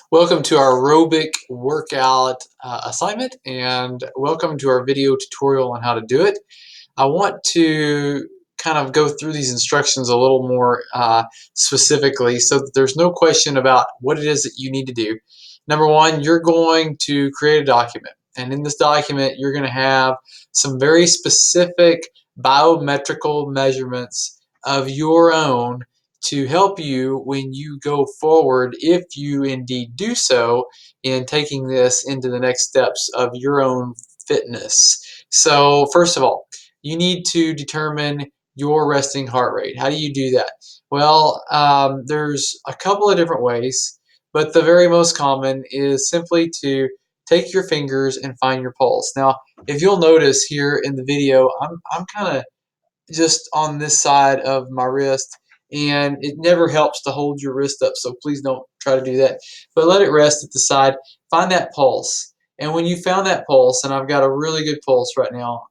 Welcome to our aerobic workout assignment, and welcome to our video tutorial on how to do it. I want to kind of go through these instructions a little more specifically so that there's no question about what it is that you need to do. Number one, you're going to create a document, and in this document you're going to have some very specific biometrical measurements of your own to help you when you go forward, if you indeed do so, in taking this into the next steps of your own fitness. So first of all, you need to determine your resting heart rate. How do you do that? Well, there's a couple of different ways, but the very most common is simply to take your fingers and find your pulse. Now, if you'll notice here in the video, I'm kind of just on this side of my wrist, and it never helps to hold your wrist up, so please don't try to do that, but let it rest at the side. Find that pulse, and when you found that pulse, and I've got a really good pulse right now,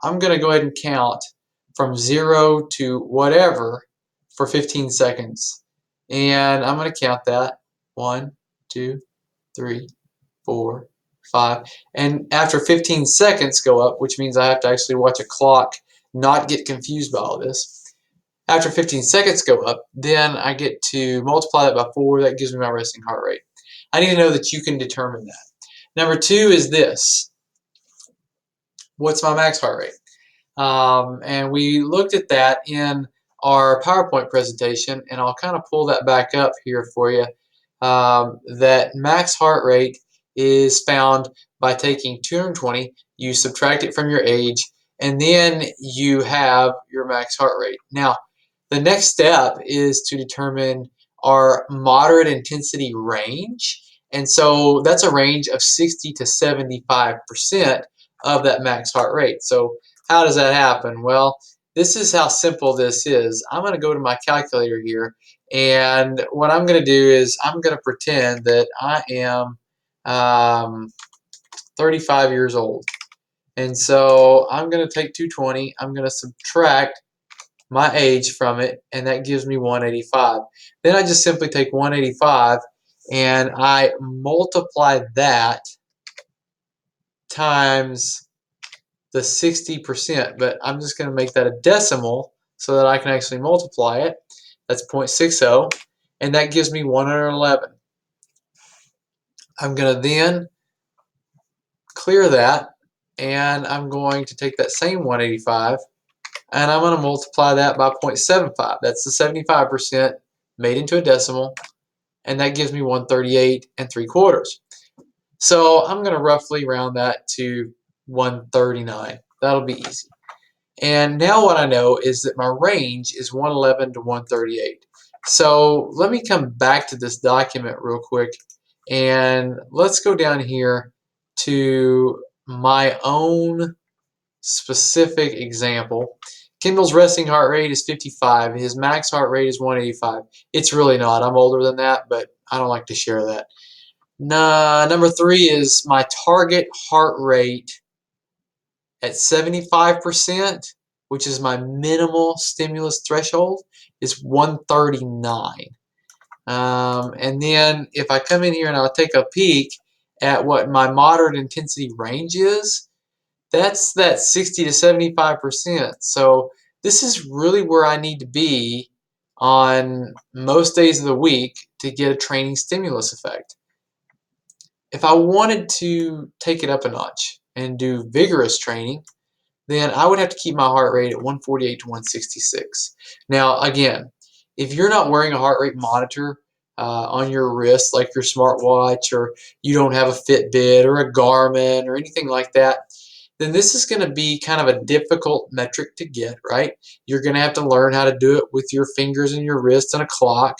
I'm going to go ahead and count from 0 to whatever for 15 seconds, and I'm going to count that 1, 2, 3, 4, 5, and after 15 seconds go up, which means I have to actually watch a clock, not get confused by all this. After 15 seconds go up, then I get to multiply that by 4. That gives me my resting heart rate. I need to know that you can determine that. Number 2 is this. What's my max heart rate? And we looked at that in our PowerPoint presentation, and I'll kind of pull that back up here for you. That max heart rate is found by taking 220, you subtract it from your age, and then you have your max heart rate. Now, the next step is to determine our moderate intensity range, and so that's a range of 60 to 75% of that max heart rate. So how does that happen? Well, this is how simple this is. I'm going to go to my calculator here, and what I'm going to do is I'm going to pretend that I am 35 years old. And so I'm going to take 220, I'm going to subtract my age from it, and that gives me 185. Then I just simply take 185 and I multiply that times the 60%, but I'm just going to make that a decimal so that I can actually multiply it. That's 0.60, and that gives me 111. I'm going to then clear that, and I'm going to take that same 185 and I'm going to multiply that by 0.75. That's the 75% made into a decimal, and that gives me 138 3/4. So I'm going to roughly round that to 139. That'll be easy. And now what I know is that my range is 111 to 138. So let me come back to this document real quick, and let's go down here to my own specific example. Kendall's resting heart rate is 55. His max heart rate is 185. It's really not. I'm older than that, but I don't like to share that. Number 3 is my target heart rate at 75%, which is my minimal stimulus threshold, is 139. And then if I come in here and I'll take a peek at what my moderate intensity range is, that's that 60 to 75%. So this is really where I need to be on most days of the week to get a training stimulus effect. If I wanted to take it up a notch and do vigorous training, then I would have to keep my heart rate at 148 to 166. Now, again, if you're not wearing a heart rate monitor on your wrist, like your smartwatch, or you don't have a Fitbit or a Garmin or anything like that, then this is going to be kind of a difficult metric to get, right? You're going to have to learn how to do it with your fingers and your wrist and a clock.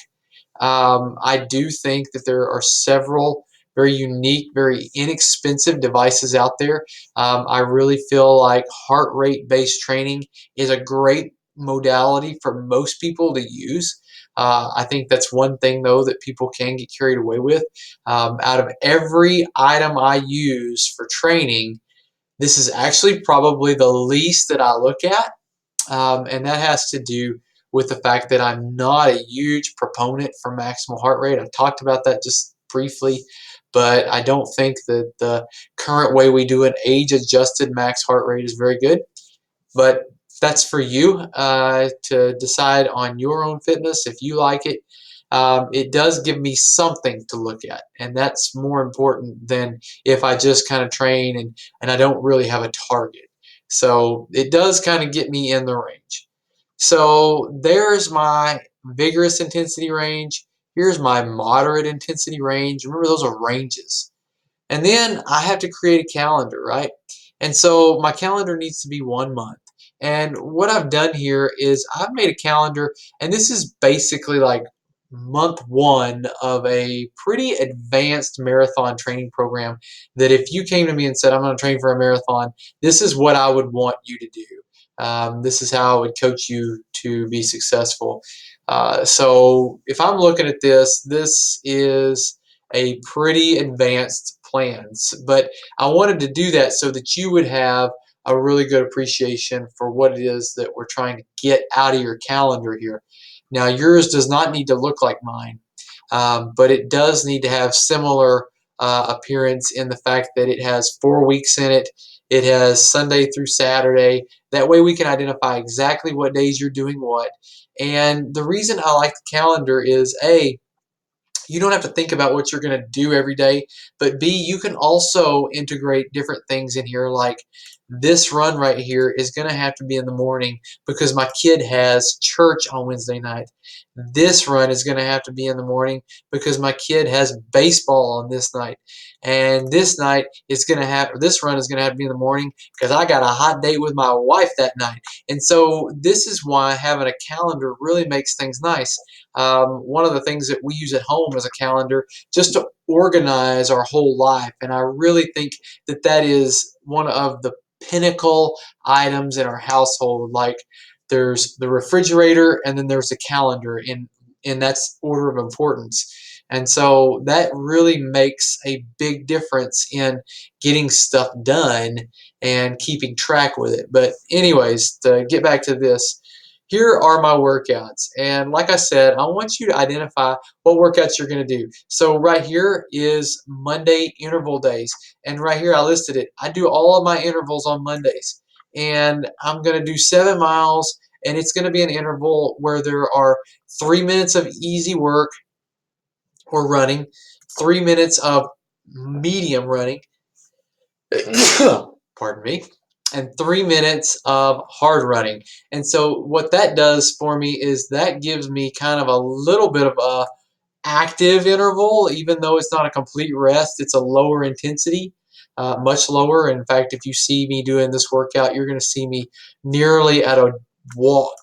I do think that there are several very unique, very inexpensive devices out there. I really feel like heart rate based training is a great modality for most people to use. I think that's one thing, though, that people can get carried away with. Out of every item I use for training, this is actually probably the least that I look at, and that has to do with the fact that I'm not a huge proponent for maximal heart rate. I talked about that just briefly, but I don't think that the current way we do an age-adjusted max heart rate is very good. But that's for you to decide on your own fitness if you like it. It does give me something to look at, and that's more important than if I just kind of train and I don't really have a target. So it does kind of get me in the range. So there's my vigorous intensity range. Here's my moderate intensity range. Remember, those are ranges. And then I have to create a calendar, right? And so my calendar needs to be 1 month. And what I've done here is I've made a calendar, and this is basically like month one of a pretty advanced marathon training program that if you came to me and said, I'm going to train for a marathon, this is what I would want you to do. This is how I would coach you to be successful. So if I'm looking at this, this is a pretty advanced plans, but I wanted to do that so that you would have a really good appreciation for what it is that we're trying to get out of your calendar here. Now, yours does not need to look like mine, but it does need to have similar appearance in the fact that it has 4 weeks in it. It has Sunday through Saturday. That way we can identify exactly what days you're doing what. And the reason I like the calendar is A, you don't have to think about what you're going to do every day, but B, you can also integrate different things in here, like this run right here is going to have to be in the morning because my kid has church on Wednesday night. This run is going to have to be in the morning because my kid has baseball on this night. And this night is going to have, this run is going to have to be in the morning because I got a hot date with my wife that night. And so this is why having a calendar really makes things nice. One of the things that we use at home is a calendar just to organize our whole life. And I really think that that is one of the pinnacle items in our household. Like there's the refrigerator and then there's the calendar in that's order of importance. And so that really makes a big difference in getting stuff done and keeping track with it. But anyways, to get back to this, here are my workouts. And like I said, I want you to identify what workouts you're going to do. So right here is Monday interval days. And right here I listed it. I do all of my intervals on Mondays. And I'm going to do 7 miles. And it's going to be an interval where there are 3 minutes of easy work or running, 3 minutes of medium running, pardon me, and 3 minutes of hard running. And so what that does for me is that gives me kind of a little bit of a active interval, even though it's not a complete rest. It's a lower intensity, much lower. In fact, if you see me doing this workout, you're going to see me nearly at a walk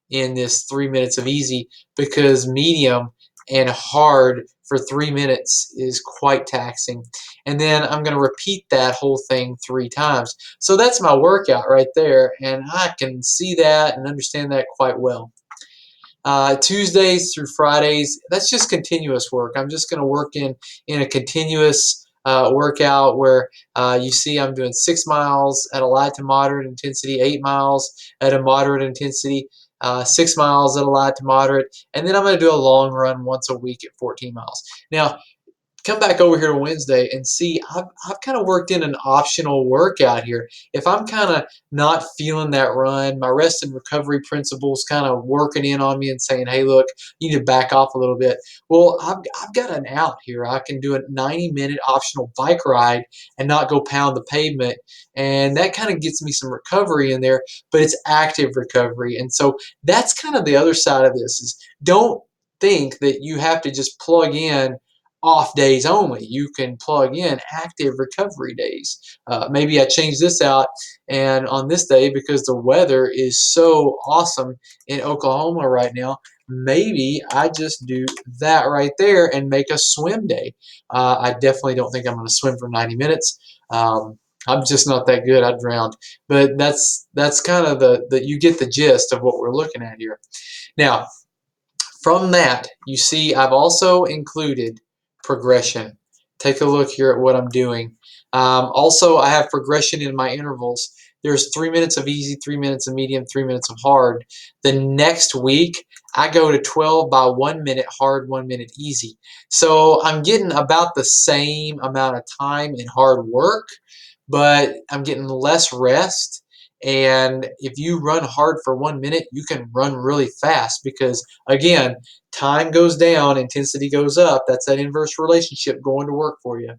in this 3 minutes of easy, because medium and hard for 3 minutes is quite taxing. And then I'm going to repeat that whole thing 3 times. So that's my workout right there, and I can see that and understand that quite well. Tuesdays through Fridays, that's just continuous work. I'm just going to work in a continuous workout where you see I'm doing 6 miles at a light to moderate intensity, 8 miles at a moderate intensity, 6 miles at a light to moderate, and then I'm going to do a long run once a week at 14 miles. Now, come back over here to Wednesday and see I've kind of worked in an optional workout here. If I'm kind of not feeling that run, my rest and recovery principles kind of working in on me and saying, hey, look, you need to back off a little bit. Well, I've got an out here. I can do a 90-minute optional bike ride and not go pound the pavement. And that kind of gets me some recovery in there, but it's active recovery. And so that's kind of the other side of this is don't think that you have to just plug in off days only. You can plug in active recovery days. Maybe I change this out, and on this day, because the weather is so awesome in Oklahoma right now, maybe I just do that right there and make a swim day. I definitely don't think I'm going to swim for 90 minutes. I'm just not that good. I'd drown. But that's kind of the you get the gist of what we're looking at here. Now, from that, you see I've also included progression. Take a look here at what I'm doing. Also, I have progression in my intervals. There's 3 minutes of easy, 3 minutes of medium, 3 minutes of hard. The next week, I go to 12 by 1 minute hard, 1 minute easy. So I'm getting about the same amount of time in hard work, but I'm getting less rest. And if you run hard for 1 minute, you can run really fast because, again, time goes down, intensity goes up. That's that inverse relationship going to work for you.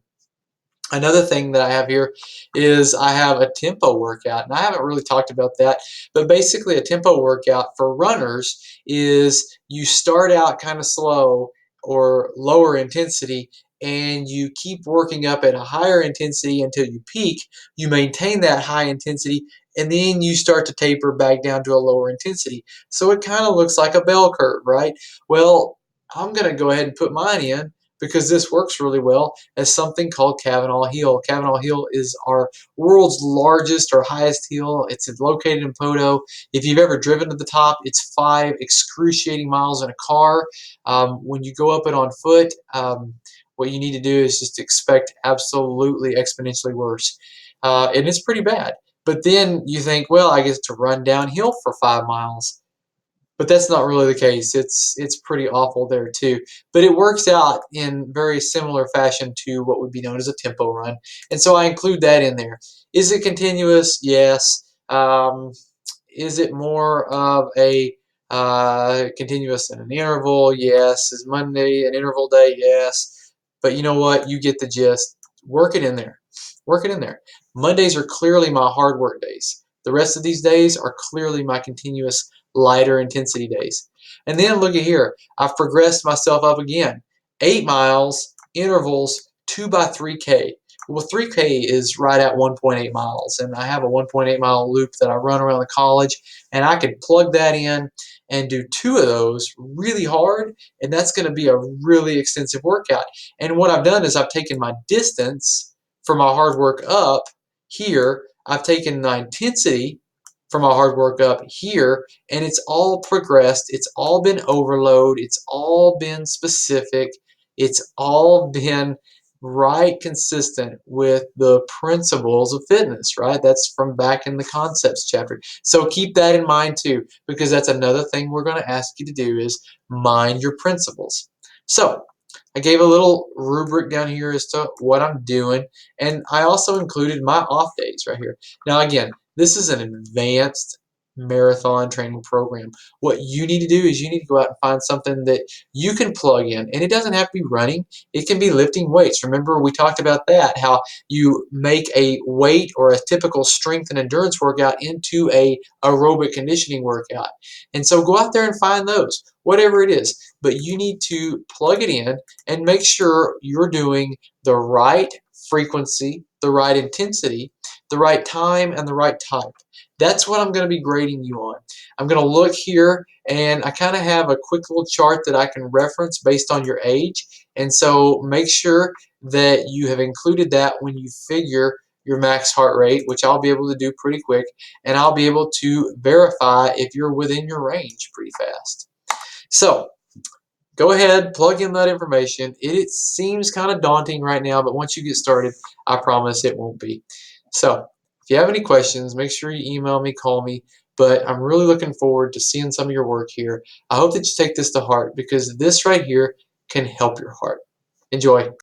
Another thing that I have here is I have a tempo workout, and I haven't really talked about that, but basically a tempo workout for runners is you start out kind of slow or lower intensity, and you keep working up at a higher intensity until you peak. You maintain that high intensity, and then you start to taper back down to a lower intensity. So it kind of looks like a bell curve, right? Well, I'm going to go ahead and put mine in because this works really well as something called Kavanaugh Hill. Kavanaugh Hill is our world's largest or highest hill. It's located in Poto. If you've ever driven to the top, it's 5 excruciating miles in a car. When you go up it on foot, what you need to do is just expect absolutely exponentially worse. And it's pretty bad. But then you think, well, I get to run downhill for 5 miles. But that's not really the case. It's pretty awful there too. But it works out in very similar fashion to what would be known as a tempo run, and so I include that in there. Is it continuous? Yes. Is it more of a continuous than an interval? Yes. Is Monday an interval day? Yes. But you know what? You get the gist. Work it in there. Work it in there. Mondays are clearly my hard work days. The rest of these days are clearly my continuous lighter intensity days. And then look at here. I've progressed myself up again. 8 miles, intervals, 2 by 3K. Well, 3K is right at 1.8 miles, and I have a 1.8 mile loop that I run around the college, and I could plug that in and do 2 of those really hard, and that's going to be a really extensive workout. And what I've done is I've taken my distance for my hard work up here, I've taken my intensity from my hard work up here, and it's all progressed. It's all been overload. It's all been specific. It's all been right consistent with the principles of fitness, right? That's from back in the concepts chapter. So keep that in mind too, because that's another thing we're going to ask you to do is mind your principles. So I gave a little rubric down here as to what I'm doing, and I also included my off days right here. Now again, this is an advanced marathon training program. What you need to do is you need to go out and find something that you can plug in, and it doesn't have to be running. It can be lifting weights. Remember, we talked about that, how you make a weight or a typical strength and endurance workout into a aerobic conditioning workout. And so go out there and find those, whatever it is. But you need to plug it in and make sure you're doing the right frequency, the right intensity, the right time, and the right type. That's what I'm going to be grading you on. I'm going to look here, and I kind of have a quick little chart that I can reference based on your age. And so make sure that you have included that when you figure your max heart rate, which I'll be able to do pretty quick, and I'll be able to verify if you're within your range pretty fast. So go ahead, plug in that information. It seems kind of daunting right now, but once you get started, I promise it won't be. So if you have any questions, make sure you email me, call me. But I'm really looking forward to seeing some of your work here. I hope that you take this to heart because this right here can help your heart. Enjoy.